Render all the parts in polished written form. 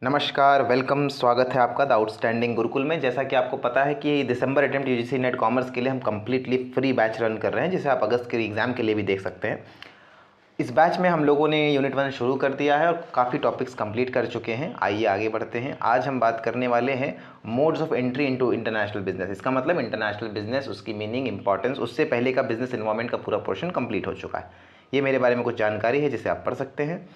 नमस्कार, वेलकम, स्वागत है आपका द आउटस्टैंडिंग गुरुकुल में। जैसा कि आपको पता है कि दिसंबर अटेम्प्ट यूजीसी नेट कॉमर्स के लिए हम कम्प्लीटली फ्री बैच रन कर रहे हैं, जिसे आप अगस्त के एग्ज़ाम के लिए भी देख सकते हैं। इस बैच में हम लोगों ने यूनिट 1 शुरू कर दिया है और काफ़ी टॉपिक्स कंप्लीट कर चुके हैं। आइए आगे बढ़ते हैं। आज हम बात करने वाले हैं modes of entry into international business. इसका मतलब इंटरनेशनल बिजनेस, उसकी मीनिंग, इंपॉर्टेंस, उससे पहले का बिजनेस इन्वायरमेंट का पूरा पोर्शन कंप्लीट हो चुका है। ये मेरे बारे में कुछ जानकारी है जिसे आप पढ़ सकते हैं।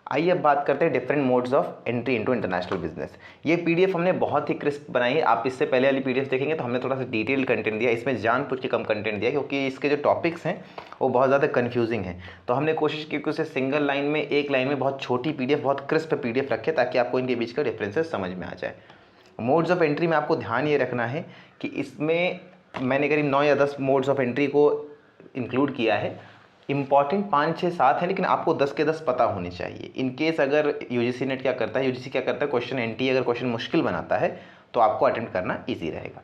आइए अब बात करते हैं different modes of entry into international business. ये पीडीएफ हमने बहुत ही क्रिस्प बनाई है। आप इससे पहले वाली पीडीएफ देखेंगे तो हमने थोड़ा सा डिटेल्ड कंटेंट दिया, इसमें जानबूझ के कम कंटेंट दिया क्योंकि इसके जो टॉपिक्स हैं वो बहुत ज़्यादा कन्फ्यूजिंग है। तो हमने कोशिश की कि उसे सिंगल लाइन में, एक लाइन में बहुत छोटी पीडीएफ, बहुत क्रिस्प पीडीएफ रखे ताकि आपको इनके बीच का डिफरेंसेस समझ में आ जाए। मोड्स ऑफ एंट्री में आपको ध्यान ये रखना है कि इसमें मैंने करीब 9 या 10 मोड्स ऑफ एंट्री को इंक्लूड किया है। इंपॉर्टेंट 5, 6, 7 है, लेकिन आपको 10 के 10 पता होने चाहिए। इन केस अगर यूजीसी नेट क्या करता है, यूजीसी क्या करता है, क्वेश्चन एनटी अगर क्वेश्चन मुश्किल बनाता है तो आपको अटेम्प्ट करना ईजी रहेगा।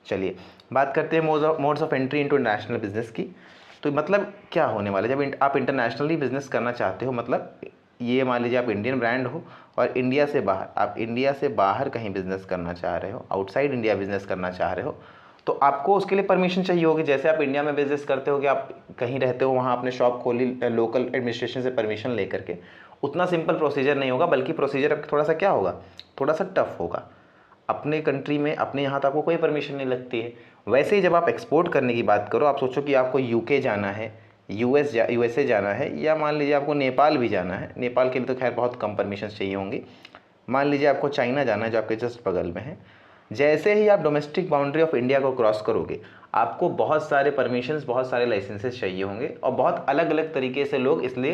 चलिए बात करते हैं modes of entry into international business की। तो मतलब क्या होने वाला है, जब आप इंटरनेशनली बिजनेस करना चाहते हो, मतलब ये मान लीजिए आप इंडियन ब्रांड हो और इंडिया से बाहर, आप इंडिया से बाहर कहीं बिजनेस करना चाह रहे हो, आउटसाइड इंडिया बिजनेस करना चाह रहे हो, तो आपको उसके लिए परमिशन चाहिए होगी। जैसे आप इंडिया में बिजनेस करते हो कि आप कहीं रहते हो, वहाँ आपने शॉप खोली लोकल एडमिनिस्ट्रेशन से परमिशन लेकर के, उतना सिंपल प्रोसीजर नहीं होगा, बल्कि प्रोसीजर आपका थोड़ा सा क्या होगा, थोड़ा सा टफ होगा। अपने कंट्री में, अपने यहाँ तो आपको कोई परमिशन नहीं लगती है। वैसे ही जब आप एक्सपोर्ट करने की बात करो, आप सोचो कि आपको यूके जाना है, यूएसए जाना है, या मान लीजिए आपको नेपाल भी जाना है। नेपाल के लिए तो खैर बहुत कम परमिशन चाहिए होंगी। मान लीजिए आपको चाइना जाना है जो आपके जस्ट बगल में है। जैसे ही आप डोमेस्टिक बाउंड्री ऑफ इंडिया को क्रॉस करोगे, आपको बहुत सारे परमिशंस, बहुत सारे लाइसेंसेस चाहिए होंगे और बहुत अलग अलग तरीके से लोग इसलिए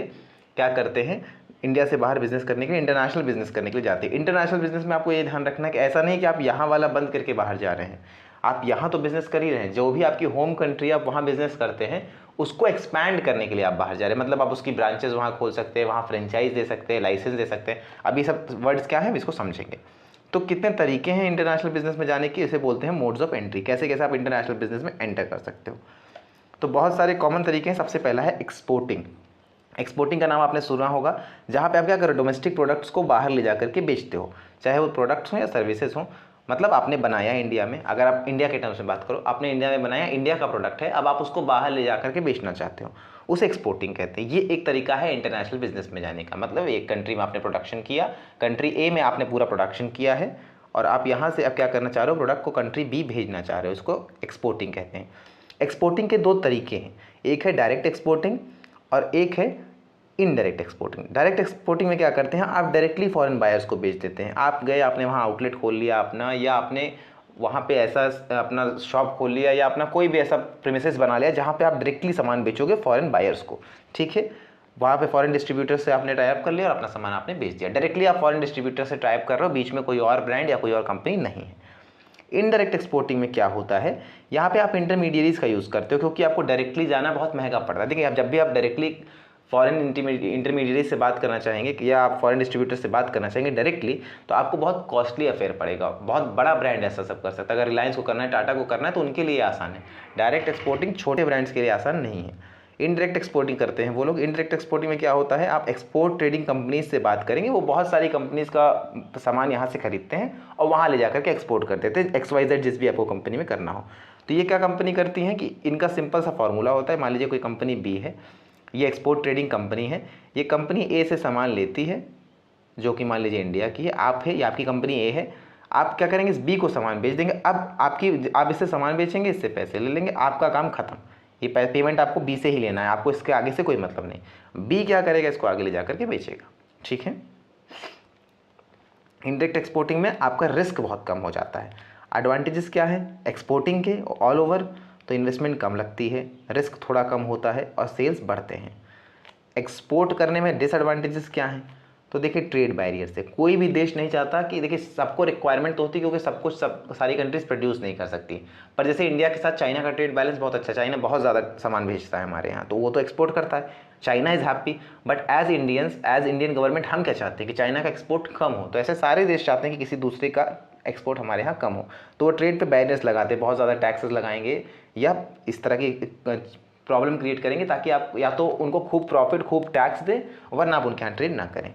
क्या करते हैं, इंडिया से बाहर बिजनेस करने के लिए, इंटरनेशनल बिजनेस करने के लिए जाते हैं। इंटरनेशनल बिजनेस में आपको ये ध्यान रखना है कि ऐसा नहीं कि आप यहाँ वाला बंद करके बाहर जा रहे हैं। आप यहाँ तो बिजनेस कर ही रहे हैं, जो भी आपकी होम कंट्री आप वहाँ बिजनेस करते हैं उसको एक्सपैंड करने के लिए आप बाहर जा रहे हैं। मतलब आप उसकी ब्रांचेस वहाँ खोल सकते हैं, वहाँ फ्रेंचाइज दे सकते हैं, लाइसेंस दे सकते हैं। अभी सब वर्ड्स क्या है इसको समझेंगे। तो कितने तरीके हैं इंटरनेशनल बिजनेस में जाने के, इसे बोलते हैं मोड्स ऑफ एंट्री। कैसे कैसे आप इंटरनेशनल बिजनेस में एंटर कर सकते हो। तो बहुत सारे कॉमन तरीके हैं। सबसे पहला है एक्सपोर्टिंग। एक्सपोर्टिंग का नाम आपने सुना होगा, जहाँ पे आप क्या करो, डोमेस्टिक प्रोडक्ट्स को बाहर ले जा करके बेचते हो, चाहे वो प्रोडक्ट्स हों या सर्विसेज हों। मतलब आपने बनाया इंडिया में, अगर आप इंडिया के टर्म्स में बात करो, आपने इंडिया में बनाया, इंडिया का प्रोडक्ट है, अब आप उसको बाहर ले जा करके बेचना चाहते हो, उसे एक्सपोर्टिंग कहते हैं। ये एक तरीका है इंटरनेशनल बिजनेस में जाने का। मतलब एक कंट्री में आपने प्रोडक्शन किया, कंट्री ए में आपने पूरा प्रोडक्शन किया है और आप यहाँ से अब क्या करना चाह रहे हो, प्रोडक्ट को कंट्री बी भेजना चाह रहे हो, इसको एक्सपोर्टिंग कहते हैं। एक्सपोर्टिंग के 2 तरीके हैं, एक है डायरेक्ट एक्सपोर्टिंग और एक है इनडायरेक्ट एक्सपोर्टिंग। डायरेक्ट एक्सपोर्टिंग में क्या करते हैं, आप डायरेक्टली फॉरेन बायर्स को बेच देते हैं। आप गए, आपने वहाँ आउटलेट खोल लिया अपना, या आपने वहाँ पे ऐसा अपना शॉप खोल लिया, या अपना कोई भी ऐसा प्रीमिसेस बना लिया जहाँ पे आप डायरेक्टली सामान बेचोगे फॉरेन बायर्स को। ठीक है, वहाँ पे फॉरेन डिस्ट्रीब्यूटर से आपने टाइप कर लिया और अपना सामान आपने बेच दिया। डायरेक्टली आप फॉरेन डिस्ट्रीब्यूटर से टाइप कर रहे हो, बीच में कोई और ब्रांड या कोई और कंपनी नहीं है। इनडायरेक्ट एक्सपोर्टिंग में क्या होता है, यहाँ पे आप इंटरमीडिएरीज का यूज़ करते हो, क्योंकि आपको डायरेक्टली जाना बहुत महंगा पड़ता है। देखिए, आप जब भी आप डायरेक्टली फॉरेन इंटरमीडिएट से बात करना चाहेंगे या आप फॉरेन डिस्ट्रीब्यूटर से बात करना चाहेंगे डायरेक्टली, तो आपको बहुत कॉस्टली अफेयर पड़ेगा। बहुत बड़ा ब्रांड ऐसा सब कर सकता है। अगर रिलायंस को करना है, टाटा को करना है, तो उनके लिए आसान है। डायरेक्ट एक्सपोर्टिंग छोटे ब्रांड्स के लिए आसान नहीं है। इनडायरेक्ट एक्सपोर्टिंग करते हैं वो लोग। इनडायरेक्ट एक्सपोर्टिंग में क्या होता है, आप एक्सपोर्ट ट्रेडिंग कंपनीज से बात करेंगे, वो बहुत सारी कंपनीज का सामान यहाँ से खरीदते हैं और वहाँ ले जाकर के एक्सपोर्ट कर देते हैं, XYZ जिस भी आपको कंपनी में करना हो। तो ये क्या कंपनी करती हैं कि इनका सिंपल सा फॉर्मूला होता है। मान लीजिए कोई कंपनी बी है, ये एक्सपोर्ट ट्रेडिंग कंपनी है। ये कंपनी ए से सामान लेती है, जो कि मान लीजिए इंडिया की है, आप है, ये आपकी कंपनी ए है। आप क्या करेंगे, इस बी को सामान बेच देंगे। अब आप इससे सामान बेचेंगे, इससे पैसे ले लेंगे, आपका काम खत्म। ये पेमेंट आपको बी से ही लेना है, आपको इसके आगे से कोई मतलब नहीं। बी क्या करेगा, इसको आगे ले जाकर के बेचेगा। ठीक है। इनडायरेक्ट एक्सपोर्टिंग में आपका रिस्क बहुत कम हो जाता है। एडवांटेजेस क्या है एक्सपोर्टिंग के, ऑल ओवर तो इन्वेस्टमेंट कम लगती है, रिस्क थोड़ा कम होता है और सेल्स बढ़ते हैं। एक्सपोर्ट करने में डिसएडवांटेजेस क्या हैं, तो देखिए ट्रेड बैरियर से कोई भी देश नहीं चाहता कि, देखिए सबको रिक्वायरमेंट तो होती है क्योंकि सब कुछ सारी कंट्रीज प्रोड्यूस नहीं कर सकती। पर जैसे इंडिया के साथ चाइना का ट्रेड बैलेंस बहुत अच्छा है, चाइना बहुत ज़्यादा सामान भेजता है हमारे यहाँ, तो वो तो एक्सपोर्ट करता है, China is happy. But as Indians, as Indian government, हम क्या चाहते हैं कि चाइना का एक्सपोर्ट कम हो। तो ऐसे सारे देश चाहते हैं कि किसी दूसरे का एक्सपोर्ट हमारे यहाँ कम हो, तो वो ट्रेड पे बैरियर्स लगाते हैं, बहुत ज़्यादा टैक्सेस लगाएंगे या इस तरह की प्रॉब्लम क्रिएट करेंगे ताकि आप या तो उनको खूब प्रॉफिट, खूब टैक्स दें, वरना आप उनके यहाँ ट्रेड ना करें।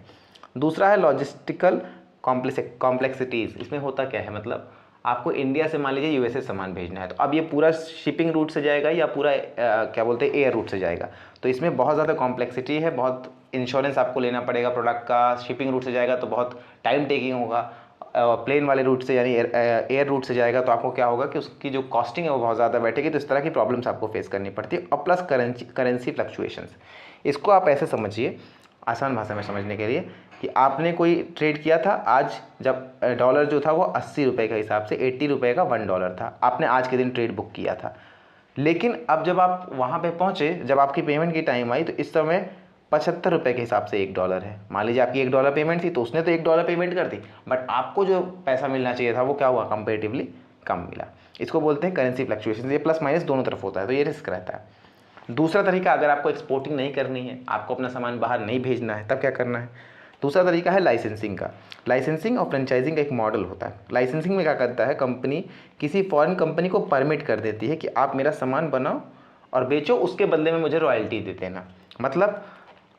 दूसरा है लॉजिस्टिकल कॉम्प्लेक्सिटीज़। इसमें होता क्या है, मतलब आपको इंडिया से मान लीजिए यूएसए सामान भेजना है, तो अब ये पूरा शिपिंग रूट से जाएगा या पूरा क्या बोलते हैं एयर रूट से जाएगा, तो इसमें बहुत ज़्यादा कॉम्प्लेक्सिटी है, बहुत इंश्योरेंस आपको लेना पड़ेगा प्रोडक्ट का। शिपिंग रूट से जाएगा तो बहुत टाइम टेकिंग होगा, प्लेन वाले रूट से यानी एयर रूट से जाएगा तो आपको क्या होगा कि उसकी जो कॉस्टिंग है वो बहुत ज़्यादा बैठेगी, तो इस तरह की प्रॉब्लम्स आपको फेस करनी पड़ती है। और प्लस करेंसी फ्लक्चुएशंस। इसको आप ऐसे समझिए आसान भाषा में समझने के लिए कि आपने कोई ट्रेड किया था आज, जब डॉलर जो था वो 80 रुपये के हिसाब से 80 रुपये का $1 था, आपने आज के दिन ट्रेड बुक किया था। लेकिन अब जब आप वहाँ पे पहुँचे, जब आपकी पेमेंट की टाइम आई, तो इस समय 75 रुपये के हिसाब से $1 है। मान लीजिए आपकी $1 पेमेंट थी तो उसने तो $1 पेमेंट कर दी, बट आपको जो पैसा मिलना चाहिए था वो क्या हुआ, कंपेरेटिवली कम मिला। इसको बोलते हैं करेंसी फ्लक्चुएशन। ये प्लस माइनस दोनों तरफ होता है, तो ये रिस्क रहता है। दूसरा तरीका, अगर आपको एक्सपोर्टिंग नहीं करनी है, आपको अपना सामान बाहर नहीं भेजना है, तब क्या करना है। दूसरा तरीका है लाइसेंसिंग का। लाइसेंसिंग और फ्रेंचाइजिंग का एक मॉडल होता है। लाइसेंसिंग में क्या करता है, कंपनी किसी फॉरेन कंपनी को परमिट कर देती है कि आप मेरा सामान बनाओ और बेचो, उसके बदले में मुझे रॉयल्टी दे देना। मतलब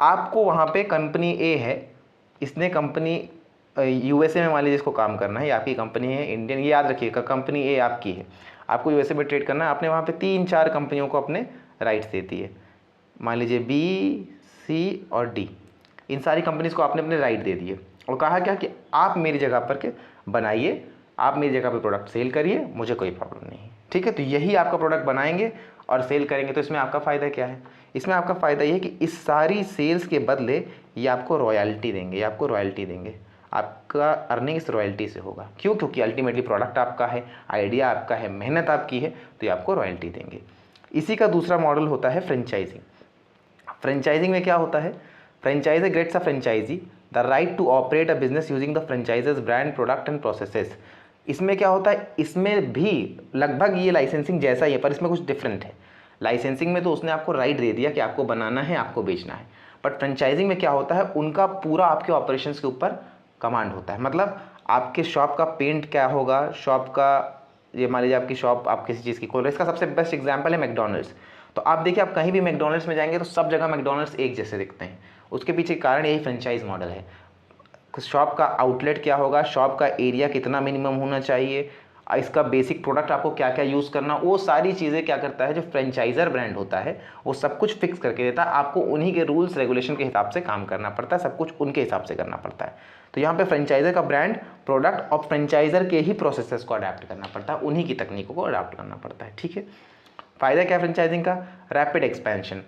आपको वहाँ पे कंपनी ए है, इसने कंपनी यूएसए में मान लीजिए इसको काम करना है, ये आपकी कंपनी है इंडियन, ये याद रखिएगा कंपनी ए आपकी है, आपको यूएसए में ट्रेड करना है। आपने वहाँ पे 3-4 कंपनियों को अपने राइट्स देती है, मान लीजिए बी, सी और डी, इन सारी कंपनीज़ को आपने अपने राइट दे दिए और कहा क्या कि आप मेरी जगह पर के बनाइए, आप मेरी जगह पर प्रोडक्ट सेल करिए, मुझे कोई प्रॉब्लम नहीं है, ठीक है। तो यही आपका प्रोडक्ट बनाएंगे और सेल करेंगे। तो इसमें आपका फ़ायदा क्या है, इसमें आपका फ़ायदा ये है कि इस सारी सेल्स के बदले ये आपको रॉयल्टी देंगे, आपका अर्निंग इस रॉयल्टी से होगा। क्यों, क्योंकि अल्टीमेटली प्रोडक्ट आपका है, आइडिया आपका है, मेहनत आपकी है, तो ये आपको रॉयल्टी देंगे। इसी का दूसरा मॉडल होता है फ्रेंचाइजिंग। फ्रेंचाइजिंग में क्या होता है, franchisor gets a franchisee the right to operate a business using the franchisor's brand, product and processes. इसमें क्या होता है, इसमें भी लगभग ये लाइसेंसिंग जैसा ही है, पर इसमें कुछ डिफरेंट है। लाइसेंसिंग में तो उसने आपको राइट दे दिया कि आपको बनाना है, आपको बेचना है, बट फ्रेंचाइजिंग में क्या होता है, उनका पूरा आपके ऑपरेशंस के ऊपर कमांड होता है। मतलब आपके शॉप का पेंट क्या होगा, शॉप का, ये मान लीजिए आपकी शॉप आप किसी चीज़ की खोल रहे हैं, इसका सबसे बेस्ट एग्जांपल है मैकडॉनल्ड्स। तो आप देखिए, आप कहीं भी मैकडॉनल्ड्स में जाएंगे तो सब जगह मैकडॉनल्ड्स एक जैसे दिखते हैं। उसके पीछे कारण यही फ्रेंचाइज मॉडल है। शॉप का आउटलेट क्या होगा, शॉप का एरिया कितना मिनिमम होना चाहिए, इसका बेसिक प्रोडक्ट आपको क्या क्या यूज़ करना, वो सारी चीज़ें क्या करता है जो फ्रेंचाइजर ब्रांड होता है, वो सब कुछ फिक्स करके देता है। आपको उन्हीं के रूल्स रेगुलेशन के हिसाब से काम करना पड़ता है, सब कुछ उनके हिसाब से करना पड़ता है। तो यहाँ पे फ्रेंचाइजर का ब्रांड, प्रोडक्ट और फ्रेंचाइजर के ही प्रोसेसेस को अडाप्ट करना पड़ता है, उन्हीं की तकनीकों को अडाप्ट करना पड़ता है, ठीक है। फ़ायदा क्या है फ्रेंचाइजिंग का, रैपिड एक्सपेंशन।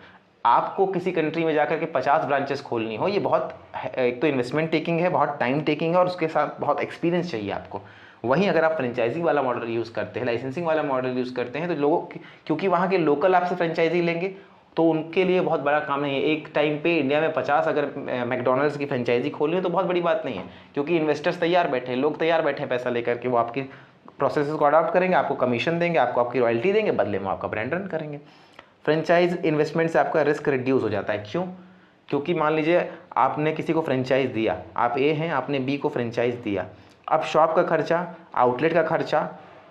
आपको किसी कंट्री में जाकर के 50 ब्रांचेस खोलनी हो, ये बहुत, एक तो इन्वेस्टमेंट टेकिंग है, बहुत टाइम टेकिंग है, और उसके साथ बहुत एक्सपीरियंस चाहिए आपको। वहीं अगर आप फ्रेंचाइजिंग वाला मॉडल यूज़ करते हैं, लाइसेंसिंग वाला मॉडल यूज़ करते हैं, तो लोगों क्योंकि वहाँ के लोकल आपसे फ्रेंचाइजी लेंगे, तो उनके लिए बहुत बड़ा काम नहीं है। एक टाइम पे इंडिया में 50 अगर मैकडॉनल्ड्स की फ्रेंचाइजी खोलनी है तो बहुत बड़ी बात नहीं है, क्योंकि इन्वेस्टर्स तैयार बैठे हैं, लोग तैयार बैठे हैं पैसा लेकर के, वो आपकी प्रोसेस को अडॉप्ट करेंगे, आपको कमीशन देंगे, आपको आपकी रॉयल्टी देंगे, बदले में आपका ब्रांड रन करेंगे। फ्रेंचाइज इन्वेस्टमेंट से आपका रिस्क रिड्यूस हो जाता है। क्यों, क्योंकि मान लीजिए आपने किसी को फ्रेंचाइज दिया, आप ए हैं, आपने बी को फ्रेंचाइज दिया, अब शॉप का खर्चा, आउटलेट का खर्चा,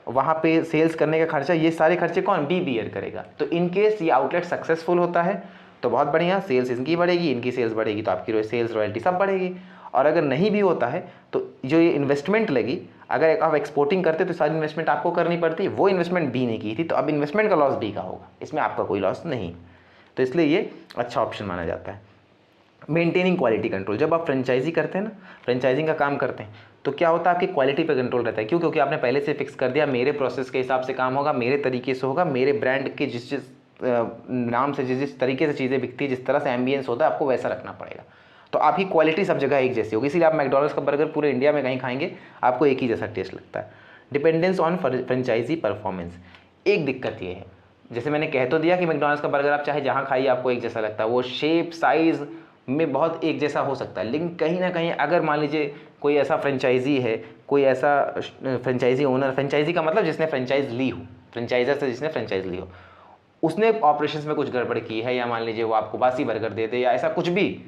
वहाँ पे सेल्स करने का खर्चा, ये सारे खर्चे कौन, बी बियर करेगा। तो इन केस ये आउटलेट सक्सेसफुल होता है तो बहुत बढ़िया, सेल्स इनकी बढ़ेगी, इनकी सेल्स बढ़ेगी, तो आपकी सेल्स रॉयल्टी सब बढ़ेगी। और अगर नहीं भी होता है तो जो ये इन्वेस्टमेंट लगी, अगर आप एक्सपोर्टिंग करते तो सारी इन्वेस्टमेंट आपको करनी पड़ती है, वो इन्वेस्टमेंट बी ने की थी, तो अब इन्वेस्टमेंट का लॉस बी का होगा, इसमें आपका कोई लॉस नहीं। तो इसलिए ये अच्छा ऑप्शन माना जाता है। मेंटेनिंग क्वालिटी कंट्रोल, जब आप फ्रेंचाइजी करते हैं ना, फ्रेंचाइजिंग का काम करते हैं, तो क्या होता है, आपकी क्वालिटी पे कंट्रोल रहता है। क्यों, क्योंकि आपने पहले से फिक्स कर दिया, मेरे प्रोसेस के हिसाब से काम होगा, मेरे तरीके से होगा, मेरे ब्रांड के जिस जिस नाम से जिस तरीके से चीज़ें बिकती है, जिस तरह से एम्बियंस होता है, आपको वैसा रखना पड़ेगा। तो आपकी क्वालिटी सब जगह एक जैसी होगी, इसीलिए आप मैकडॉनल्ड्स का बर्गर पूरे इंडिया में कहीं खाएंगे, आपको एक ही जैसा टेस्ट लगता है। डिपेंडेंस ऑन फ्रेंचाइजी परफॉर्मेंस, एक दिक्कत ये है, जैसे मैंने कह तो दिया कि मैकडॉनल्ड्स का बर्गर आप चाहे जहाँ खाइए आपको एक जैसा लगता है, वो शेप साइज़ में बहुत एक जैसा हो सकता है, लेकिन कहीं ना कहीं अगर मान लीजिए कोई ऐसा फ्रेंचाइजी है, कोई ऐसा फ्रेंचाइजी ओनर, फ्रेंचाइजी का मतलब जिसने फ्रेंचाइज ली हो, फ्रेंचाइजर से जिसने फ्रेंचाइज ली हो, उसने ऑपरेशंस में कुछ गड़बड़ की है, या मान लीजिए वो आपको बासी बर्गर दे दे, या ऐसा कुछ भी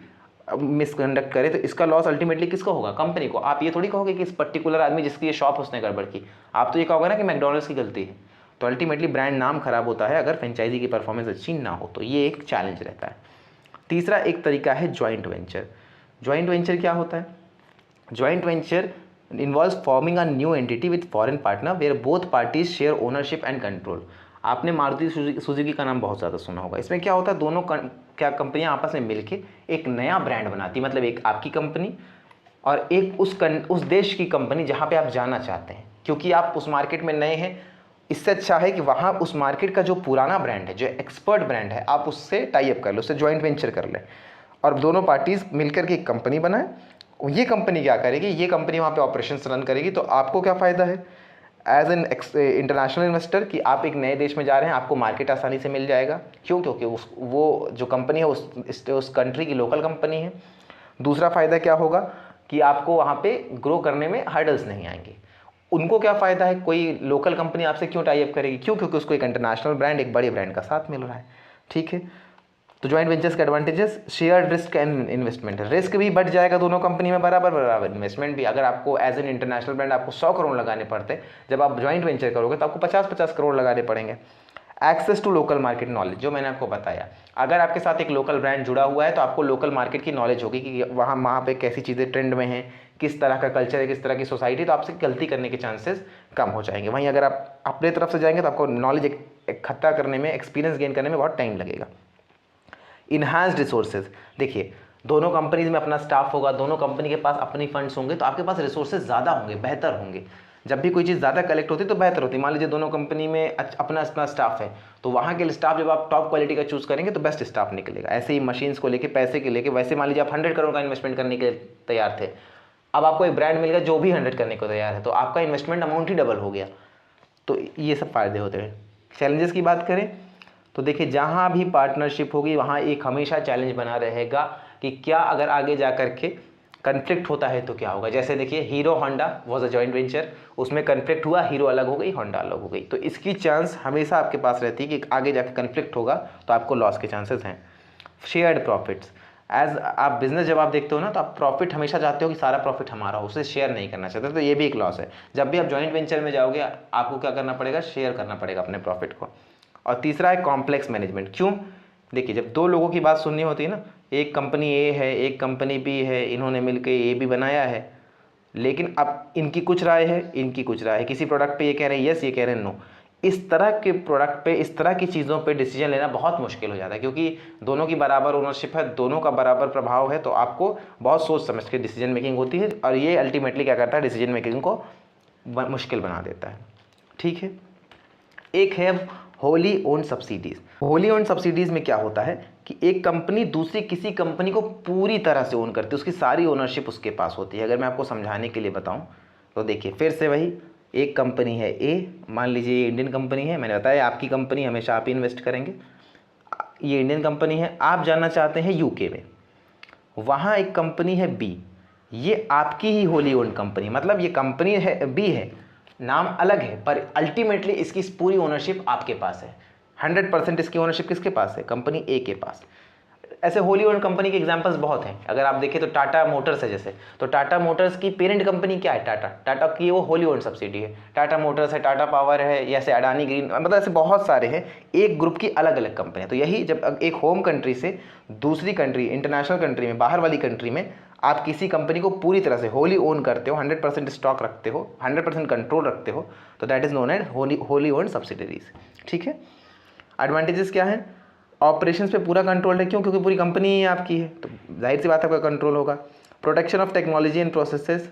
मिसकंडक्ट करे, तो इसका लॉस अल्टीमेटली किसको होगा, कंपनी को। आप ये थोड़ी कहोगे कि इस पर्टिकुलर आदमी जिसकी ये शॉप उसने गड़बड़ की, आप तो ये कहोगे ना कि मैकडॉनल्ड्स की गलती है। तो अल्टीमेटली ब्रांड नाम खराब होता है अगर फ्रेंचाइजी की परफॉर्मेंस अच्छी ना हो, तो ये एक चैलेंज रहता है। तीसरा एक तरीका है जॉइंट वेंचर। जॉइंट वेंचर क्या होता है, joint venture involves forming a new entity with foreign partner where both parties share ownership and control. आपने मारुति सुजुकी का नाम बहुत ज़्यादा सुना होगा। इसमें क्या होता है, दोनों क्या कंपनियां आपस में मिलके एक नया ब्रांड बनाती, मतलब एक आपकी कंपनी और एक उस देश की कंपनी जहाँ पे आप जाना चाहते हैं, क्योंकि आप उस मार्केट में नए हैं। इससे अच्छा है कि वहाँ उस मार्केट का जो पुराना ब्रांड है, जो एक्सपर्ट ब्रांड है, आप उससे टाई अप कर लो, उससे जॉइंट वेंचर कर लें और दोनों पार्टीज मिलकर के एक कंपनी बनाएं। ये कंपनी क्या करेगी, ये कंपनी वहाँ पे ऑपरेशंस रन करेगी। तो आपको क्या फ़ायदा है एज एन इंटरनेशनल इन्वेस्टर कि आप एक नए देश में जा रहे हैं, आपको मार्केट आसानी से मिल जाएगा। क्यों? क्योंकि वो जो कंपनी है उस कंट्री की लोकल कंपनी है। दूसरा फ़ायदा क्या होगा कि आपको वहाँ पे ग्रो करने में हर्डल्स नहीं आएंगे। उनको क्या फ़ायदा है, कोई लोकल कंपनी आपसे क्यों टाई अप करेगी? क्यों? क्योंकि उसको एक इंटरनेशनल ब्रांड, एक बड़े ब्रांड का साथ मिल रहा है। ठीक है, तो जॉइंट वेंचर्स के advantages, share risk and investment. Risk भी बढ़ जाएगा दोनों कंपनी में बराबर बराबर, इन्वेस्टमेंट भी। अगर आपको एज एन इंटरनेशनल ब्रांड आपको 100 करोड़ लगाने पड़ते, जब आप जॉइंट वेंचर करोगे तो आपको 50-50 करोड़ लगाने पड़ेंगे। Access to local market knowledge, जो मैंने आपको बताया, अगर आपके साथ एक लोकल ब्रांड जुड़ा हुआ है तो आपको लोकल मार्केट की नॉलेज होगी कि वहाँ पे कैसी चीज़ें ट्रेंड में हैं, किस तरह का कल्चर है, किस तरह की सोसाइटी, तो आपसे गलती करने के चांसेस कम हो जाएंगे। वहीं अगर आप अपने तरफ से जाएंगे तो आपको नॉलेज इकट्ठा करने में, एक्सपीरियंस गेन करने में बहुत टाइम लगेगा। इन्हांस्ड रिसोर्सेज, देखिए दोनों कंपनीज में अपना स्टाफ होगा, दोनों कंपनी के पास अपनी फंड्स होंगे, तो आपके पास रिसोर्सेज ज़्यादा होंगे, बेहतर होंगे। जब भी कोई चीज़ ज़्यादा कलेक्ट होती है तो बेहतर होती है। मान लीजिए दोनों कंपनी में अपना अपना स्टाफ है, तो वहाँ के स्टाफ जब आप टॉप क्वालिटी का चूज़ करेंगे तो बेस्ट स्टाफ निकलेगा। ऐसे ही मशीन्स को लेके, पैसे के लेके, वैसे मान लीजिए आप 100 करोड़ का इन्वेस्टमेंट करने के लिए तैयार थे, अब आपको एक ब्रांड मिल गया जो भी 100 करने को तैयार है, तो आपका इन्वेस्टमेंट अमाउंट ही डबल हो गया। तो ये सब फ़ायदे होते हैं। चैलेंजेस की बात करें तो देखिए, जहाँ भी पार्टनरशिप होगी वहाँ एक हमेशा चैलेंज बना रहेगा कि क्या अगर आगे जा कर के कन्फ्लिक्ट होता है तो क्या होगा। जैसे देखिए, hero Honda was a joint venture, उसमें कन्फ्लिक्ट हुआ, हीरो अलग हो गई, होंडा अलग हो गई, तो इसकी चांस हमेशा आपके पास रहती है कि आगे जाकर कन्फ्लिक्ट होगा तो आपको लॉस के चांसेस हैं। शेयर्ड प्रॉफिट्स, एज आप बिजनेस जब आप देखते हो ना, तो आप प्रॉफिट हमेशा चाहते हो कि सारा प्रॉफिट हमारा हो, उसे शेयर नहीं करना चाहते, तो ये भी एक लॉस है। जब भी आप जॉइंट वेंचर में जाओगे आपको क्या करना पड़ेगा, शेयर करना पड़ेगा अपने प्रॉफिट को। और तीसरा है कॉम्प्लेक्स मैनेजमेंट। क्यों? देखिए, जब दो लोगों की बात सुननी होती है ना, एक कंपनी ए है, एक कंपनी बी है, इन्होंने मिलकर ए बी बनाया है, लेकिन अब इनकी कुछ राय है, इनकी कुछ राय है, किसी प्रोडक्ट पे ये कह रहे हैं यस, ये कह रहे हैं नो। इस तरह के प्रोडक्ट पे, इस तरह की चीज़ों पे डिसीजन लेना बहुत मुश्किल हो जाता है, क्योंकि दोनों की बराबर ओनरशिप है, दोनों का बराबर प्रभाव है, तो आपको बहुत सोच समझ के डिसीजन मेकिंग होती है, और ये अल्टीमेटली क्या करता है, डिसीजन मेकिंग को मुश्किल बना देता है। ठीक है, एक है wholly owned subsidies. Wholly owned subsidies में क्या होता है कि एक कंपनी दूसरी किसी कंपनी को पूरी तरह से ओन करती है, उसकी सारी ओनरशिप उसके पास होती है। अगर मैं आपको समझाने के लिए बताऊं तो देखिए, फिर से वही, एक कंपनी है ए, मान लीजिए ये इंडियन कंपनी है, मैंने बताया आपकी कंपनी, हमेशा आप ही इन्वेस्ट करेंगे। ये इंडियन कंपनी है, आप जाना चाहते हैं यूके में, वहाँ एक कंपनी है बी, ये आपकी ही होली ओन्ड कंपनी, मतलब ये कंपनी है बी है, नाम अलग है, पर अल्टीमेटली इसकी पूरी ओनरशिप आपके पास है। 100% इसकी ओनरशिप किसके पास है, कंपनी ए के पास। ऐसे होली ओन्ड कंपनी के एग्जांपल्स बहुत हैं। अगर आप देखें तो टाटा मोटर्स है जैसे, तो टाटा मोटर्स की पेरेंट कंपनी क्या है, टाटा की वो होली ओन्ड सब्सिडी है। टाटा मोटर्स है, टाटा पावर है, जैसे अडानी ग्रीन, मतलब ऐसे बहुत सारे हैं, एक ग्रुप की अलग अलग कंपनी। तो यही जब एक होम कंट्री से दूसरी कंट्री, इंटरनेशनल कंट्री में, बाहर वाली कंट्री में आप किसी कंपनी को पूरी तरह से होली ओन करते हो, 100% स्टॉक रखते हो, 100% कंट्रोल रखते हो, तो that is known as wholly owned subsidiaries. ठीक है, एडवांटेजेस क्या है, ऑपरेशंस पे पूरा कंट्रोल है। क्यों? क्योंकि पूरी कंपनी ही आपकी है, तो जाहिर सी बात है आपका कंट्रोल होगा। Protection of technology and processes,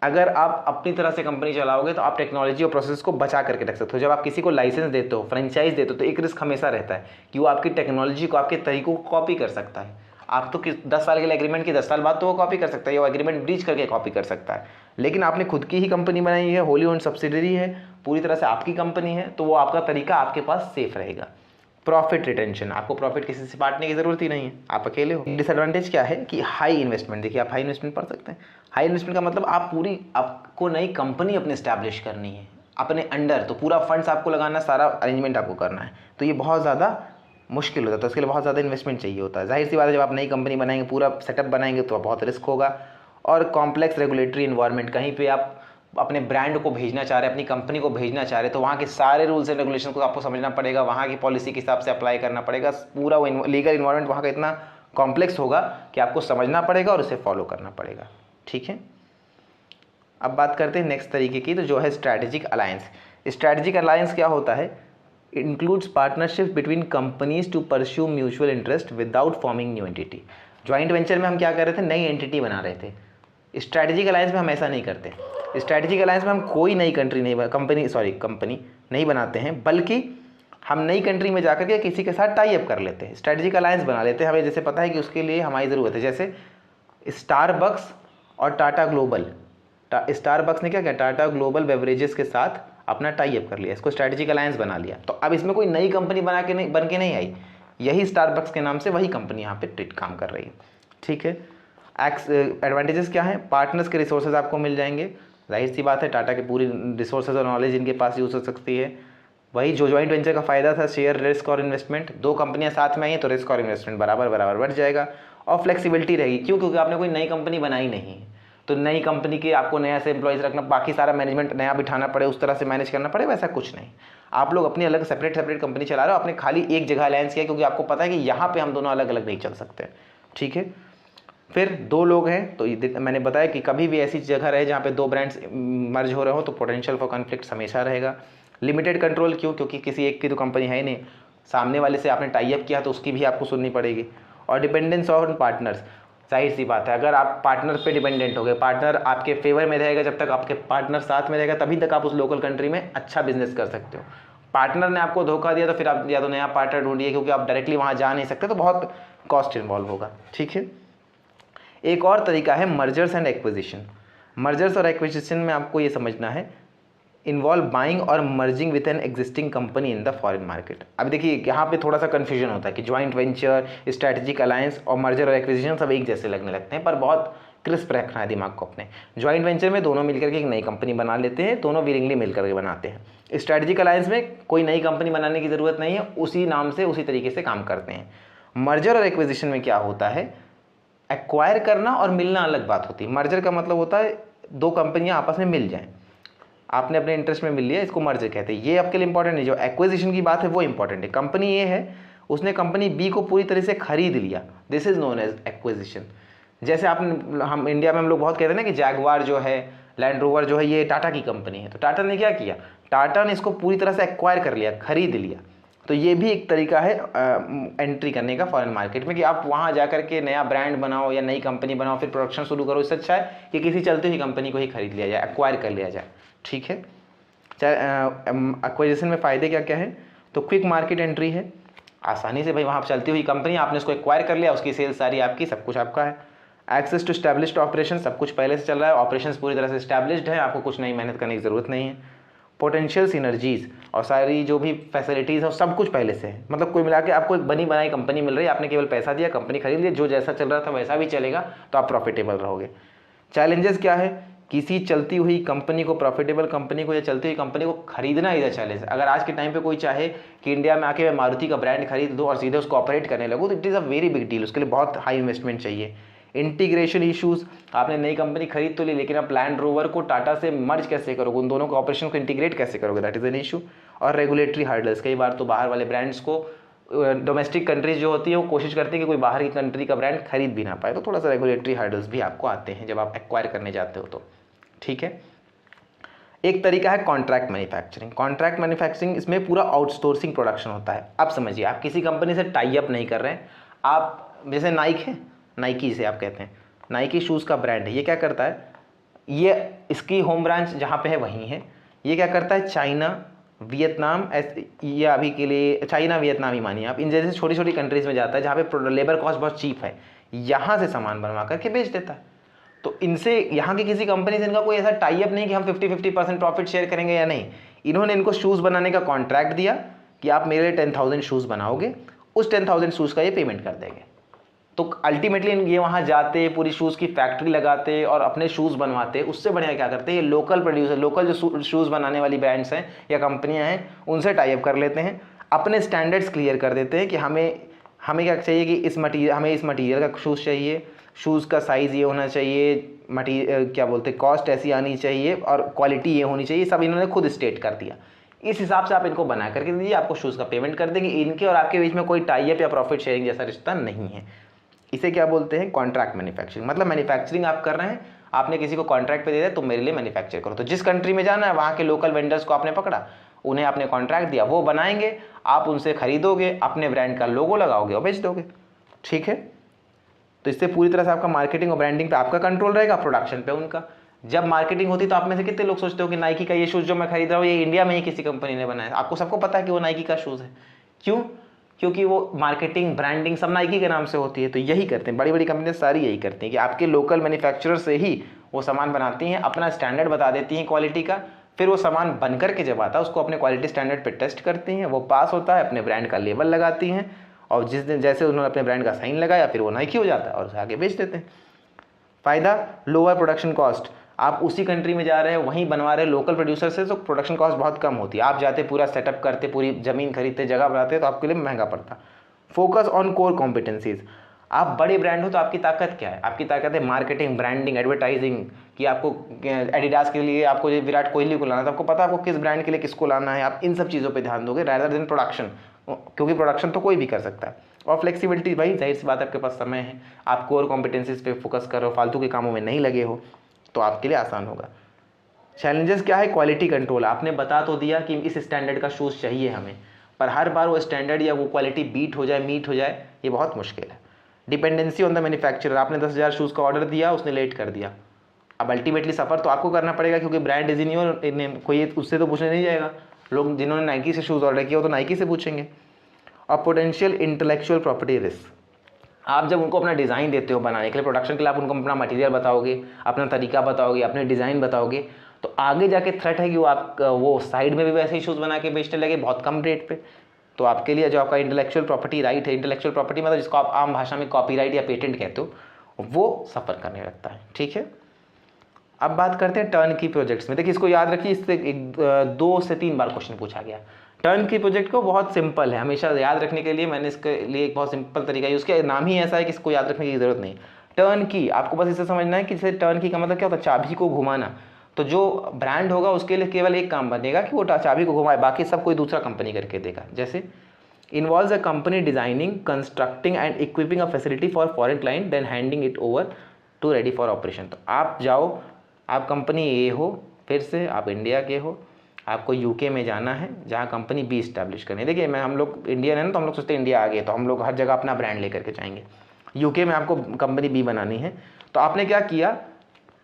अगर आप अपनी तरह से कंपनी चलाओगे तो आप टेक्नोलॉजी और प्रोसेस को बचा करके रख सकते हो। जब आप किसी को लाइसेंस देते हो, फ्रेंचाइज देते हो, तो एक रिस्क हमेशा रहता है कि वो आपकी टेक्नोलॉजी को, आपके तरीकों को कॉपी कर सकता है। आप तो 10 साल के लिए एग्रीमेंट की, 10 साल बाद तो वो कॉपी कर सकता है, या वो एग्रीमेंट ब्रीच करके कॉपी कर सकता है। लेकिन आपने खुद की ही कंपनी बनाई है, होली ओन्ड सब्सिडरी है, पूरी तरह से आपकी कंपनी है, तो वो आपका तरीका आपके पास सेफ रहेगा। प्रॉफिट रिटेंशन, आपको प्रॉफिट किसी से बांटने की जरूरत ही नहीं है, आप अकेले हो। डिसएडवांटेज क्या है कि हाई इन्वेस्टमेंट, देखिए आप हाई इन्वेस्टमेंट पढ़ सकते हैं। हाई इन्वेस्टमेंट का मतलब आपको नई कंपनी अपने स्टैब्लिश करनी है अपने अंडर, तो पूरा फंड्स आपको लगाना, सारा अरेंजमेंट आपको करना है, तो ये बहुत ज़्यादा मुश्किल होता है, तो उसके लिए बहुत ज़्यादा इन्वेस्टमेंट चाहिए होता है। जाहिर सी बात है, जब आप नई कंपनी बनाएंगे, पूरा सेटअप बनाएंगे, तो बहुत रिस्क होगा। और कॉम्प्लेक्स रेगुलेटरी इन्वायरमेंट, कहीं पे आप अपने ब्रांड को भेजना चाह रहे हैं, अपनी कंपनी को भेजना चाह रहे हैं, तो वहाँ के सारे रूल्स एंड रेगुलेशन को आपको समझना पड़ेगा, वहाँ की पॉलिसी के हिसाब से अप्लाई करना पड़ेगा। पूरा वो लीगल इन्वायरमेंट वहाँ का इतना कॉम्प्लेक्स होगा कि आपको समझना पड़ेगा और उसे फॉलो करना पड़ेगा। ठीक है, अब बात करते हैं नेक्स्ट तरीके की, तो जो है स्ट्रैटेजिक अलायंस। स्ट्रैटेजिक अलायंस क्या होता है? Includes partnership between companies to pursue mutual interest without forming new entity. Joint venture में हम क्या कर रहे थे? नई एंटिटी बना रहे थे। स्ट्रैटेजिक अलायंस में हम ऐसा नहीं करते। स्ट्रैटेजिक अलायंस में हम कोई नई कंपनी नहीं बनाते हैं, बल्कि हम नई कंट्री में जाकर के किसी के साथ टाई अप कर लेते हैं, स्ट्रैटेजिक अलायंस बना लेते हैं। हमें जैसे पता है कि उसके लिए हमारी ज़रूरत है, जैसे स्टारबक्स और टाटा ग्लोबल। स्टारबक्स ने क्या किया? टाटा ग्लोबल बेवरेजेस के साथ अपना टाई अप कर लिया, इसको स्ट्रैटेजिक अलायंस बना लिया। तो अब इसमें कोई नई कंपनी बन के नहीं आई, यही स्टारबक्स के नाम से वही कंपनी यहाँ पे काम कर रही है। ठीक है। एडवांटेजेस क्या है? पार्टनर्स के रिसोर्सेज आपको मिल जाएंगे, जाहिर सी बात है, टाटा के पूरी रिसोर्सेज और नॉलेज इनके पास यूज़ हो सकती है। वही जो ज्वाइंट वेंचर का फ़ायदा था, शेयर रिस्क और इन्वेस्टमेंट, दो कंपनियां साथ में आई हैं तो रिस्क और इन्वेस्टमेंट बराबर बराबर बढ़ जाएगा। और फ्लेक्सिबिलिटी रहेगी, क्यों? क्योंकि आपने कोई नई कंपनी बनाई नहीं है, तो नई कंपनी के आपको नया से एम्प्लॉयज़ रखना, बाकी सारा मैनेजमेंट नया बिठाना पड़े, उस तरह से मैनेज करना पड़े, वैसा कुछ नहीं। आप लोग अपनी अलग सेपरेट कंपनी चला रहे हो, आपने खाली एक जगह अलायंस किया, क्योंकि आपको पता है कि यहाँ पर हम दोनों अलग अलग नहीं चल सकते। ठीक है। फिर दो लोग हैं, तो मैंने बताया कि कभी भी ऐसी जगह रहे जहाँ पे दो ब्रांड्स मर्ज हो रहे हो तो पोटेंशियल फॉर कॉन्फ्लिक्ट हमेशा रहेगा। लिमिटेड कंट्रोल, क्यों? क्योंकि किसी एक की तो कंपनी है ही नहीं, सामने वाले से आपने टाई अप किया तो उसकी भी आपको सुननी पड़ेगी। और डिपेंडेंस ऑन पार्टनर्स, जाहिर सी बात है, अगर आप पार्टनर पे डिपेंडेंट हो गए, पार्टनर आपके फेवर में रहेगा, जब तक आपके पार्टनर साथ में रहेगा तभी तक आप उस लोकल कंट्री में अच्छा बिजनेस कर सकते हो। पार्टनर ने आपको धोखा दिया तो फिर आप या तो नया पार्टनर ढूंढिए, क्योंकि आप डायरेक्टली वहाँ जा नहीं सकते, तो बहुत कॉस्ट इन्वॉल्व होगा। ठीक है। एक और तरीका है मर्जर्स एंड एक्विजिशन। मर्जर्स और एक्विजिशन में आपको ये समझना है, इन्वॉल्व बाइंग और merging with an existing company in the foreign market. अब देखिए यहाँ पे थोड़ा सा कन्फ्यूजन होता है कि ज्वाइंट वेंचर, स्ट्रैटेजिक अलायंस और मर्जर और एक्विजिशन सब एक जैसे लगने लगते हैं, पर बहुत क्रिस्प रखना है दिमाग को अपने। ज्वाइंट वेंचर में दोनों मिलकर के एक नई कंपनी बना लेते हैं, दोनों विलिंगली मिलकर के बनाते हैं। स्ट्रैटेजिक अलायंस में कोई नई कंपनी बनाने की ज़रूरत नहीं है, उसी नाम से उसी तरीके से काम करते हैं। मर्जर और एक्विजिशन में क्या होता है? एक्वायर करना और मिलना अलग बात होती है। मर्जर का मतलब होता है दो कंपनियां आपस में मिल जाएं, आपने अपने इंटरेस्ट में मिल लिया, इसको मर्जर कहते हैं। ये आपके लिए इंपॉर्टेंट नहीं, जो एक्विजिशन की बात है वो इंपॉर्टेंट है। कंपनी ए है, उसने कंपनी बी को पूरी तरह से खरीद लिया, this is known as acquisition. जैसे हम इंडिया में हम लोग बहुत कहते हैं ना कि जैगवार जो है, लैंड रोवर जो है, ये टाटा की कंपनी है, तो टाटा ने क्या किया? टाटा ने इसको पूरी तरह से एक्वायर कर लिया, खरीद लिया। तो ये भी एक तरीका है एंट्री करने का फॉरेन मार्केट में, कि आप वहाँ जा कर के नया ब्रांड बनाओ या नई कंपनी बनाओ, फिर प्रोडक्शन शुरू करो। इससे अच्छा है कि किसी चलती हुई कंपनी को ही खरीद लिया जाए, एक्वायर कर लिया जाए। ठीक है। एक्वाइजेशन में फ़ायदे क्या क्या है? तो क्विक मार्केट एंट्री है, आसानी से भाई वहाँ चलती हुई कंपनी, आपने उसको एक्वायर कर लिया, उसकी सेल्स सारी आपकी, सब कुछ आपका है। एक्सेस टू स्टैब्लिश्ड ऑपरेशन, सब कुछ पहले से चल रहा है, ऑपरेशंस पूरी तरह से स्टैब्लिश्ड है, आपको कुछ नई मेहनत करने की ज़रूरत नहीं है। पोटेंशियल सिनर्जीज, और सारी जो भी फैसिलिटीज़ है सब कुछ पहले से है, मतलब कोई मिला के आपको एक बनी बनाई कंपनी मिल रही है, आपने केवल पैसा दिया, कंपनी खरीद ली, जो जैसा चल रहा था वैसा भी चलेगा, तो आप प्रॉफिटेबल रहोगे। चैलेंजेस क्या है? किसी चलती हुई कंपनी को, प्रॉफिटेबल कंपनी को या चलती हुई कंपनी को खरीदना इधर चैलेंज। अगर आज के टाइम पे कोई चाहे कि इंडिया में आके मैं मारुति का ब्रांड खरीद दूँ और सीधे उसको ऑपरेट करने लगूँ, तो it is a very big deal, उसके लिए बहुत हाई इन्वेस्टमेंट चाहिए। इंटीग्रेशन इश्यूज़, आपने नई कंपनी खरीद तो ली, लेकिन आप लैंड रोवर को टाटा से मर्ज कैसे करोगे, उन दोनों को ऑपरेशन को इंटीग्रेट कैसे करोगे, दैट इज़ एन इशू। और रेगुलेटरी हार्डल्स, कई बार तो बाहर वाले ब्रांड्स को, डोमेस्टिक कंट्रीज जो होती है वो कोशिश करती है कि कोई बाहर की कंट्री का ब्रांड खरीद भी ना पाए, तो थोड़ा सा रेगुलेटरी हार्डल्स भी आपको आते हैं जब आप एक्वायर करने जाते हो तो। ठीक है। एक तरीका है कॉन्ट्रैक्ट मैन्युफैक्चरिंग। कॉन्ट्रैक्ट मैन्युफैक्चरिंग, इसमें पूरा आउटसोर्सिंग प्रोडक्शन होता है। अब समझिए, आप किसी कंपनी से टाई अप नहीं कर रहे हैं, आप जैसे नाइक है, नाइकी से आप कहते हैं, नाइकी शूज़ का ब्रांड है, ये क्या करता है, ये इसकी होम ब्रांच जहाँ पे है वहीं है, ये क्या करता है, चाइना, वियतनाम, ये अभी के लिए चाइना वियतनाम ही मानिए आप, इन जैसे छोटी छोटी कंट्रीज़ में जाता है जहाँ पे लेबर कॉस्ट बहुत चीप है, यहाँ से सामान बनवा करके बेच देता है। तो इनसे, यहाँ की किसी कंपनी से इनका कोई ऐसा टाई अप नहीं कि हम 50-50% प्रॉफिट शेयर करेंगे या नहीं। इन्होंने इनको शूज़ बनाने का कॉन्ट्रैक्ट दिया कि आप मेरे लिए 10,000 शूज़ बनाओगे, उस 10,000 शूज़ का ये पेमेंट कर देंगे। तो अल्टीमेटली ये वहाँ जाते, पूरी शूज़ की फैक्ट्री लगाते और अपने शूज़ बनवाते। उससे बढ़िया क्या करते हैं, ये लोकल प्रोड्यूसर, लोकल जो शूज़ बनाने वाली ब्रांड्स हैं या कंपनियाँ हैं, उनसे टाई अप कर लेते हैं, अपने स्टैंडर्ड्स क्लियर कर देते हैं कि हमें क्या चाहिए कि हमें इस मटीरियल का शूज़ चाहिए, शूज़ का साइज़ ये होना चाहिए, क्या बोलते हैं, कॉस्ट ऐसी आनी चाहिए और क्वालिटी ये होनी चाहिए, सब इन्होंने खुद स्टेट कर दिया। इस हिसाब से आप इनको बना करके दीजिए, आपको शूज़ का पेमेंट कर देंगे। इनके और आपके बीच में कोई टाई अप या प्रॉफिट शेयरिंग जैसा रिश्ता नहीं है। इसे क्या बोलते हैं, कॉन्ट्रैक्ट मैन्युफैक्चरिंग। मतलब मैन्युफैक्चरिंग आप कर रहे हैं, आपने किसी को कॉन्ट्रैक्ट पे दे दिया, तुम मेरे लिए मैन्युफैक्चर करो। तो जिस कंट्री में जाना है वहाँ के लोकल वेंडर्स को आपने पकड़ा, उन्हें आपने कॉन्ट्रैक्ट दिया, वो बनाएंगे, आप उनसे खरीदोगे, अपने ब्रांड का लोगो लगाओगे और बेच दोगे। ठीक है, तो इससे पूरी तरह से आपका मार्केटिंग और ब्रांडिंग पे आपका कंट्रोल रहेगा, प्रोडक्शन पे उनका। जब मार्केटिंग होती तो आप में से कितने लोग सोचते हो कि नाइकी का ये शूज़ जो मैं खरीद रहा हूँ ये इंडिया में ही किसी कंपनी ने बनाया है। आपको सबको पता है कि वो नाइकी का शूज़ है। क्यों? क्योंकि वो मार्केटिंग ब्रांडिंग सब नाइकी के नाम से होती है। तो यही करते हैं बड़ी बड़ी कंपनियां, सारी यही करती हैं कि आपके लोकल मैन्युफैक्चरर से ही वो सामान बनाती हैं, अपना स्टैंडर्ड बता देती हैं क्वालिटी का, फिर वो सामान बन करके जब आता है उसको अपने क्वालिटी स्टैंडर्ड पे टेस्ट करती हैं, वो पास होता है, अपने ब्रांड का लेबल लगाती हैं, और जिस दिन जैसे उन्होंने अपने ब्रांड का साइन लगाया फिर वो नाइकी हो जाता है और उसे आगे बेच देते हैं। फ़ायदा, लोअर प्रोडक्शन कॉस्ट। आप उसी कंट्री में जा रहे हैं, वहीं बनवा रहे हैं लोकल प्रोड्यूसर से, तो प्रोडक्शन कॉस्ट बहुत कम होती है। आप जाते पूरा सेटअप करते, पूरी ज़मीन खरीदते, जगह बनाते, तो आपके लिए महंगा पड़ता। Focus on core competencies. आप बड़े ब्रांड हो तो आपकी ताकत क्या है? आपकी ताकत है मार्केटिंग, ब्रांडिंग, एडवर्टाइजिंग। कि आपको एडिडास के लिए आपको विराट कोहली को लाना है तो आपको पता है आपको किस ब्रांड के लिए किसको लाना है, आप इन सब चीज़ों पे ध्यान दोगे रैदर देन प्रोडक्शन, क्योंकि प्रोडक्शन तो कोई भी कर सकता है। और फ्लेक्सिबिलिटी, भाई जाहिर सी बात आपके पास समय है, आप कोर कॉम्पिटेंसीज पे फोकस कर रहे हो, फालतू के कामों में नहीं लगे हो, तो आपके लिए आसान होगा। चैलेंजेस क्या है? Quality control. आपने बता तो दिया कि इस स्टैंडर्ड का शूज़ चाहिए हमें, पर हर बार वो स्टैंडर्ड या वो क्वालिटी बीट हो जाए, मीट हो जाए, ये बहुत मुश्किल है। Dependency on the manufacturer. आपने 10,000 शूज़ का ऑर्डर दिया, उसने लेट कर दिया, अब अल्टीमेटली सफ़र तो आपको करना पड़ेगा, क्योंकि brand is in your name, कोई उससे तो पूछने नहीं जाएगा। लोग जिन्होंने नाइकी से शूज़ ऑर्डर किया वो तो नाइकी से पूछेंगे। और पोटेंशियल इंटेलेक्चुअल प्रॉपर्टी रिस्क। आप जब उनको अपना डिज़ाइन देते हो बनाने के लिए, प्रोडक्शन के लिए, आप उनको अपना मटेरियल बताओगे, अपना तरीका बताओगे, अपने डिज़ाइन बताओगे, तो आगे जाके थ्रेट है कि वो साइड में भी वैसे ही शूज़ बना के बेचने लगे बहुत कम रेट पे। तो आपके लिए जो आपका इंटेलेक्चुअल प्रॉपर्टी राइट है, इंटेलेक्चुअल प्रॉपर्टी मतलब जिसको आप आम भाषा में कॉपीराइट या पेटेंट कहते हो, वो सफ़र करने लगता है। ठीक है, अब बात करते हैं टर्न की प्रोजेक्ट्स में। देखिए इसको याद रखिए, इससे 2 से 3 बार क्वेश्चन पूछा गया। टर्न की प्रोजेक्ट को बहुत सिंपल है, हमेशा याद रखने के लिए मैंने इसके लिए एक बहुत सिंपल तरीका यूज़ किया, नाम ही ऐसा है कि इसको याद रखने की ज़रूरत नहीं। टर्न की, आपको बस इसे समझना है कि जैसे टर्न की का मतलब क्या होता है, चाबी को घुमाना। तो जो ब्रांड होगा उसके लिए केवल एक काम बनेगा कि वो चाबी को घुमाए, बाकी सब कोई दूसरा कंपनी करके देगा। जैसे involves a company designing, constructing and equipping a facility for foreign client then handing it over to ready for operation. तो आप जाओ, आप कंपनी ए हो, फिर से आप इंडिया के हो, आपको यूके में जाना है जहाँ कंपनी बी इस्टेब्लिश करनी है। देखिए हम लोग इंडियन है ना, तो हम लोग सोचते हैं इंडिया आ गए तो हम लोग हर जगह अपना ब्रांड लेकर के जाएंगे। यूके में आपको कंपनी बी बनानी है, तो आपने क्या किया,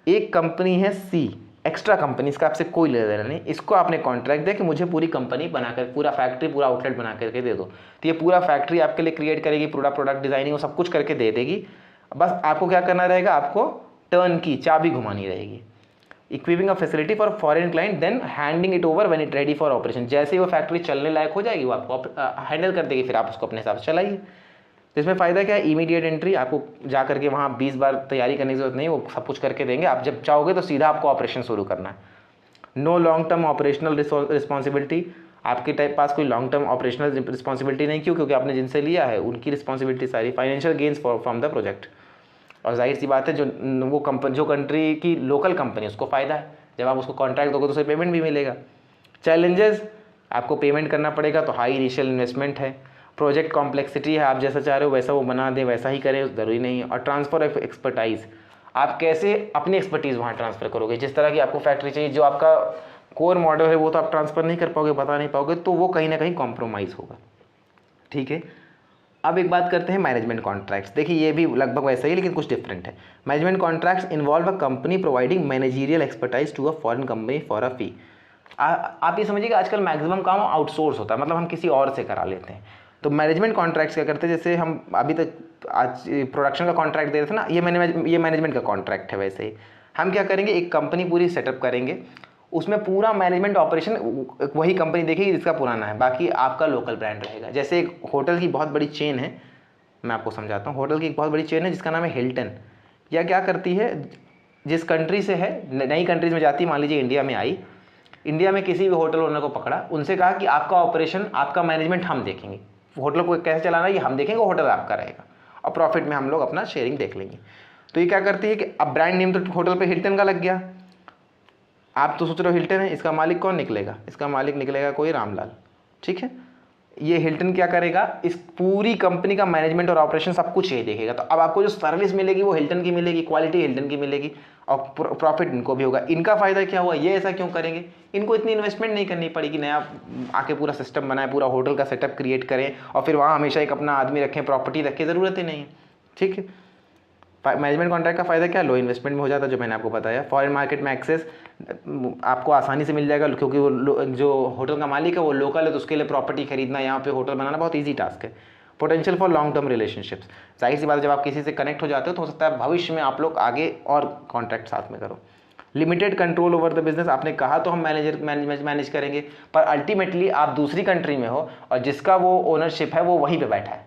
एक कंपनी है सी, एक्स्ट्रा कंपनी, इसका आपसे कोई लेना देना नहीं, इसको आपने कॉन्ट्रैक्ट दिया कि मुझे पूरी कंपनी बनाकर, पूरा फैक्ट्री, पूरा आउटलेट बना करके दे दो। तो ये पूरा फैक्ट्री आपके लिए क्रिएट करेगी, पूरा प्रोडक्ट डिजाइनिंग वो सब कुछ करके दे देगी। बस आपको क्या करना रहेगा, आपको टर्न की चाबी घुमानी रहेगी। Equipping a facility for foreign client then handing it over when it ready for operation. जैसे ही वो फैक्ट्री चलने लायक हो जाएगी वो आपको हैंडल कर देगी, फिर आप उसको अपने हिसाब से चलाइए। तो इसमें फ़ायदा क्या है, इमीडिएट एंट्री, आपको जा करके वहाँ 20 बार तैयारी करने की जरूरत नहीं, वो सब कुछ करके देंगे। आप जब चाहोगे तो सीधा आपको ऑपरेशन शुरू करना है। No long term operational responsibility, आपके पास कोई लॉन्ग टर्म ऑपरेशनल रिस्पॉन्सिबिलिटी नहीं। क्यों? क्योंकि आपने जिनसे लिया है उनकी रिस्पॉन्सिबिलिटी सारी। Financial gains from the project, और जाहिर सी बात है जो कंट्री की लोकल कंपनी उसको फ़ायदा है, जब आप उसको कॉन्ट्रैक्ट दोगे तो उसे पेमेंट भी मिलेगा। चैलेंजेस, आपको पेमेंट करना पड़ेगा तो हाई इनिशियल इन्वेस्टमेंट है। प्रोजेक्ट कॉम्प्लेक्सिटी है, आप जैसा चाह रहे हो वैसा वो बना दे, वैसा ही करें ज़रूरी नहीं है। और ट्रांसफ़र ऑफ एक्सपर्टाइज, आप कैसे अपनी एक्सपर्टीज़ वहाँ ट्रांसफ़र करोगे। जिस तरह की आपको फैक्ट्री चाहिए, जो आपका कोर मॉडल है वो तो आप ट्रांसफ़र नहीं कर पाओगे, बता नहीं पाओगे, तो वो कहीं ना कहीं कॉम्प्रोमाइज़ होगा। ठीक है, अब एक बात करते हैं मैनेजमेंट कॉन्ट्रैक्ट्स। देखिए ये भी लगभग वैसा ही लेकिन कुछ डिफरेंट है। Management contracts involve a company providing managerial expertise to a foreign company for a fee. आप ये समझिए कि आजकल मैक्सिमम काम आउटसोर्स होता है, मतलब हम किसी और से करा लेते हैं। तो मैनेजमेंट कॉन्ट्रैक्ट्स क्या करते हैं, जैसे हम अभी तक आज प्रोडक्शन का कॉन्ट्रैक्ट दे रहे थे ना, ये मैनेजमेंट का कॉन्ट्रैक्ट है। वैसे ही हम क्या करेंगे, एक कंपनी पूरी सेटअप करेंगे, उसमें पूरा मैनेजमेंट ऑपरेशन वही कंपनी देखेगी जिसका पुराना है, बाकी आपका लोकल ब्रांड रहेगा। जैसे एक होटल की बहुत बड़ी चेन है, मैं आपको समझाता हूँ। होटल की एक बहुत बड़ी चेन है जिसका नाम है हिल्टन। यह क्या करती है, जिस कंट्री से है, नई कंट्रीज में जाती है, मान लीजिए इंडिया में आई, इंडिया में किसी भी होटल ओनर को पकड़ा, उनसे कहा कि आपका ऑपरेशन, आपका मैनेजमेंट हम देखेंगे, होटल को कैसे चलाना है ये हम देखेंगे, होटल आपका रहेगा और प्रॉफिट में हम लोग अपना शेयरिंग देख लेंगे। तो ये क्या करती है कि अब ब्रांड नेम तो होटल पे हिल्टन का लग गया, आप तो सोच रहे हो हिल्टन है, इसका मालिक कौन निकलेगा, इसका मालिक निकलेगा कोई रामलाल। ठीक है, ये हिल्टन क्या करेगा, इस पूरी कंपनी का मैनेजमेंट और ऑपरेशन सब कुछ यही देखेगा। तो अब आपको जो सर्विस मिलेगी वो हिल्टन की मिलेगी, क्वालिटी हिल्टन की मिलेगी, और प्रॉफिट इनको भी होगा। इनका फ़ायदा क्या हुआ, ये ऐसा क्यों करेंगे, इनको इतनी इन्वेस्टमेंट नहीं करनी पड़ेगी, नया आके पूरा सिस्टम बनाए, पूरा होटल का सेटअप क्रिएट करें और फिर वहाँ हमेशा एक अपना आदमी रखें, प्रॉपर्टी रखें, ज़रूरत ही नहीं है। ठीक है, मैनेजमेंट कॉन्ट्रैक्ट का फ़ायदा क्या, लो इन्वेस्टमेंट में हो जाता है, जो मैंने आपको बताया। फॉरेन मार्केट में एक्सेस आपको आसानी से मिल जाएगा, क्योंकि वो जो होटल का मालिक है वो लोकल है, तो उसके लिए प्रॉपर्टी खरीदना, यहाँ पे होटल बनाना बहुत ईजी टास्क है। Potential for long term relationships, जाहिर सी बात है जब आप किसी से कनेक्ट हो जाते हो तो हो सकता है भविष्य में आप लोग आगे और कॉन्ट्रैक्ट साथ में करो। Limited control over the business, आपने कहा तो हम मैनेज करेंगे, पर अल्टीमेटली आप दूसरी कंट्री में हो और जिसका वो ओनरशिप है वो वहीं पे बैठा है,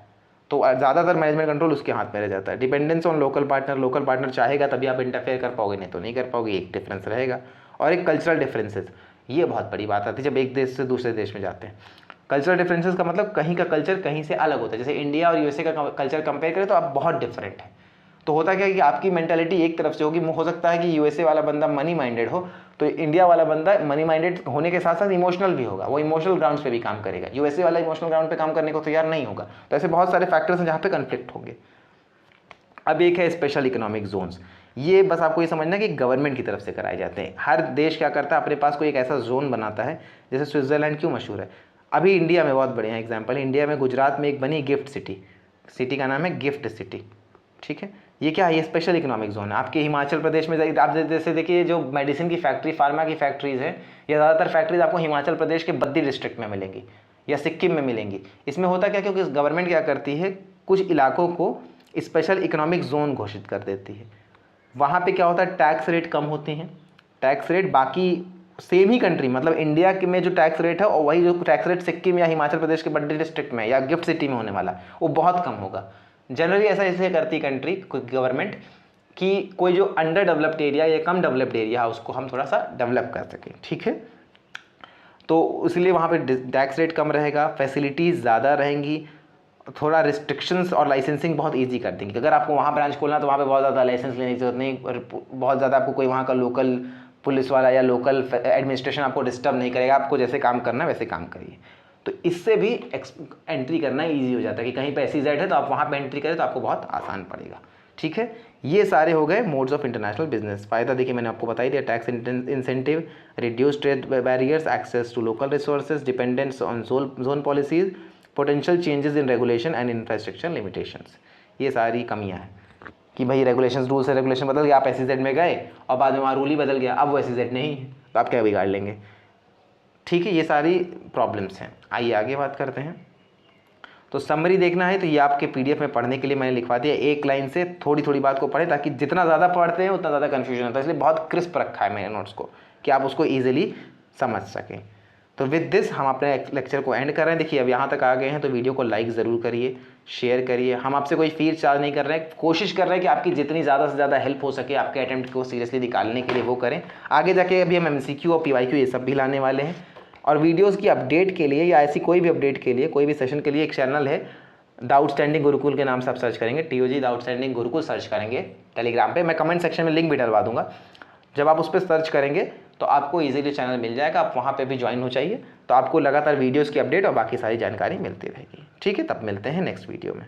तो ज़्यादातर मैनेजमेंट कंट्रोल उसके हाथ में रह जाता है। डिपेंडेंस ऑन लोकल पार्टनर चाहेगा तभी आप इंटरफेयर कर पाओगे, नहीं तो नहीं कर पाओगे, एक डिफरेंस रहेगा। और एक कल्चरल डिफरेंसेस, ये बहुत बड़ी बात आती है जब एक देश से दूसरे देश में जाते हैं। कल्चरल डिफरेंसेस का मतलब कहीं का कल्चर कहीं से अलग होता है, जैसे इंडिया और यूएसए का कल्चर कंपेयर करें तो आप बहुत डिफरेंट है। तो होता क्या है कि आपकी मेंटालिटी एक तरफ से होगी, हो सकता है कि यूएसए वाला बंदा मनी माइंडेड हो, तो इंडिया वाला बंदा मनी माइंडेड होने के साथ साथ इमोशनल भी होगा, वो इमोशनल ग्राउंड्स पे भी काम करेगा, यूएसए वाला इमोशनल ग्राउंड पे काम करने को तैयार नहीं होगा। तो ऐसे बहुत सारे फैक्टर्स हैं जहाँ पे कन्फ्लिक्ट होंगे। अब एक है स्पेशल इकोनॉमिक जोन्स, ये बस आपको ये समझना कि गवर्नमेंट की तरफ से कराए जाते हैं। हर देश क्या करता है, अपने पास कोई एक ऐसा जोन बनाता है, जैसे स्विट्जरलैंड क्यों मशहूर है, अभी इंडिया में बहुत बढ़िया एग्जाम्पल, इंडिया में गुजरात में एक बनी गिफ्ट सिटी का नाम है गिफ्ट सिटी। ठीक है, ये क्या है, ये स्पेशल इकोनॉमिक जोन है। आपके हिमाचल प्रदेश में आप जैसे देखिए जो मेडिसिन की फैक्ट्री, फार्मा की फैक्ट्रीज हैं, ये ज़्यादातर फैक्ट्रीज आपको हिमाचल प्रदेश के बद्दी डिस्ट्रिक्ट में मिलेंगी या सिक्किम में मिलेंगी। इसमें होता क्या, क्योंकि गवर्नमेंट क्या करती है, कुछ इलाकों को स्पेशल इकोनॉमिक जोन घोषित कर देती है। वहाँ पे क्या होता है, टैक्स रेट कम होते हैं, टैक्स रेट बाकी सेम ही कंट्री, मतलब इंडिया में जो टैक्स रेट है और वही जो टैक्स रेट सिक्किम या हिमाचल प्रदेश के बड्डी डिस्ट्रिक्ट में या गिफ्ट सिटी में होने वाला वो बहुत कम होगा। जनरली ऐसा इसलिए करती कंट्री गवर्नमेंट कि कोई जो अंडर डेवलप्ड एरिया या कम डेवलप्ड एरिया है उसको हम थोड़ा सा डेवलप कर सकें। ठीक है, तो इसलिए वहाँ पे टैक्स रेट कम रहेगा, फैसिलिटीज़ ज़्यादा रहेंगी, थोड़ा रिस्ट्रिक्शंस और लाइसेंसिंग बहुत इजी कर देंगे। अगर आपको वहाँ ब्रांच खोलना तो वहाँ पे बहुत ज़्यादा लाइसेंस लेने की जरूरत नहीं, और बहुत ज़्यादा आपको कोई वहाँ का लोकल पुलिस वाला या लोकल एडमिनिस्ट्रेशन आपको डिस्टर्ब नहीं करेगा, आपको जैसे काम करना है वैसे काम करिए। तो इससे भी एंट्री करना ईजी हो जाता है कि कहीं पे SEZ है तो आप वहाँ पे एंट्री करें तो आपको बहुत आसान पड़ेगा। ठीक है, ये सारे हो गए मोड्स ऑफ इंटरनेशनल बिजनेस। फ़ायदा देखिए मैंने आपको बता ही दिया, tax incentive, reduce trade barriers, access to local resources, dependence on zone policies, potential changes in regulation and infrastructure limitations. ये सारी कमियां हैं कि भाई रेगुलेशंस, रूल्स एंड रेगुलेशन बदल गया, आप SEZ में गए और बाद में वहाँ रूल ही बदल गया, अब वो SEZ नहीं है तो आप क्या बिगाड़ लेंगे। ठीक है, ये सारी प्रॉब्लम्स हैं। आइए आगे बात करते हैं। तो समरी देखना है तो ये आपके PDF में पढ़ने के लिए मैंने लिखवा दिया, एक लाइन से थोड़ी थोड़ी बात को पढ़ें, ताकि जितना ज़्यादा पढ़ते हैं उतना ज़्यादा कन्फ्यूजन होता है, इसलिए बहुत क्रिस्प रखा है मैंने नोट्स को कि आप उसको ईजिली समझ सकें। तो विद दिस हम अपने लेक्चर को एंड कर रहे हैं। देखिए अब यहाँ तक आ गए हैं तो वीडियो को लाइक ज़रूर करिए, शेयर करिए। हम आपसे कोई फीस चार्ज नहीं कर रहे हैं, कोशिश कर रहे हैं कि आपकी जितनी ज़्यादा से ज़्यादा हेल्प हो सके आपके अटेम्प्ट को सीरियसली निकालने के लिए वो करें। आगे जाके अभी हम MCQ और PYQ ये सब भी लाने वाले हैं। और वीडियोस की अपडेट के लिए या ऐसी कोई भी अपडेट के लिए, कोई भी सेशन के लिए एक चैनल है द आउटस्टैंडिंग गुरुकुल के नाम से आप सर्च करेंगे, TOG the outstanding Gurukul search करेंगे टेलीग्राम पे, मैं कमेंट सेक्शन में लिंक भी डलवा दूंगा। जब आप उस पर सर्च करेंगे तो आपको इजीली चैनल मिल जाएगा, आप वहाँ पे भी ज्वाइन हो जाइए, तो आपको लगातार वीडियोस की अपडेट और बाकी सारी जानकारी मिलती रहेगी। ठीक है, तब मिलते हैं नेक्स्ट वीडियो में।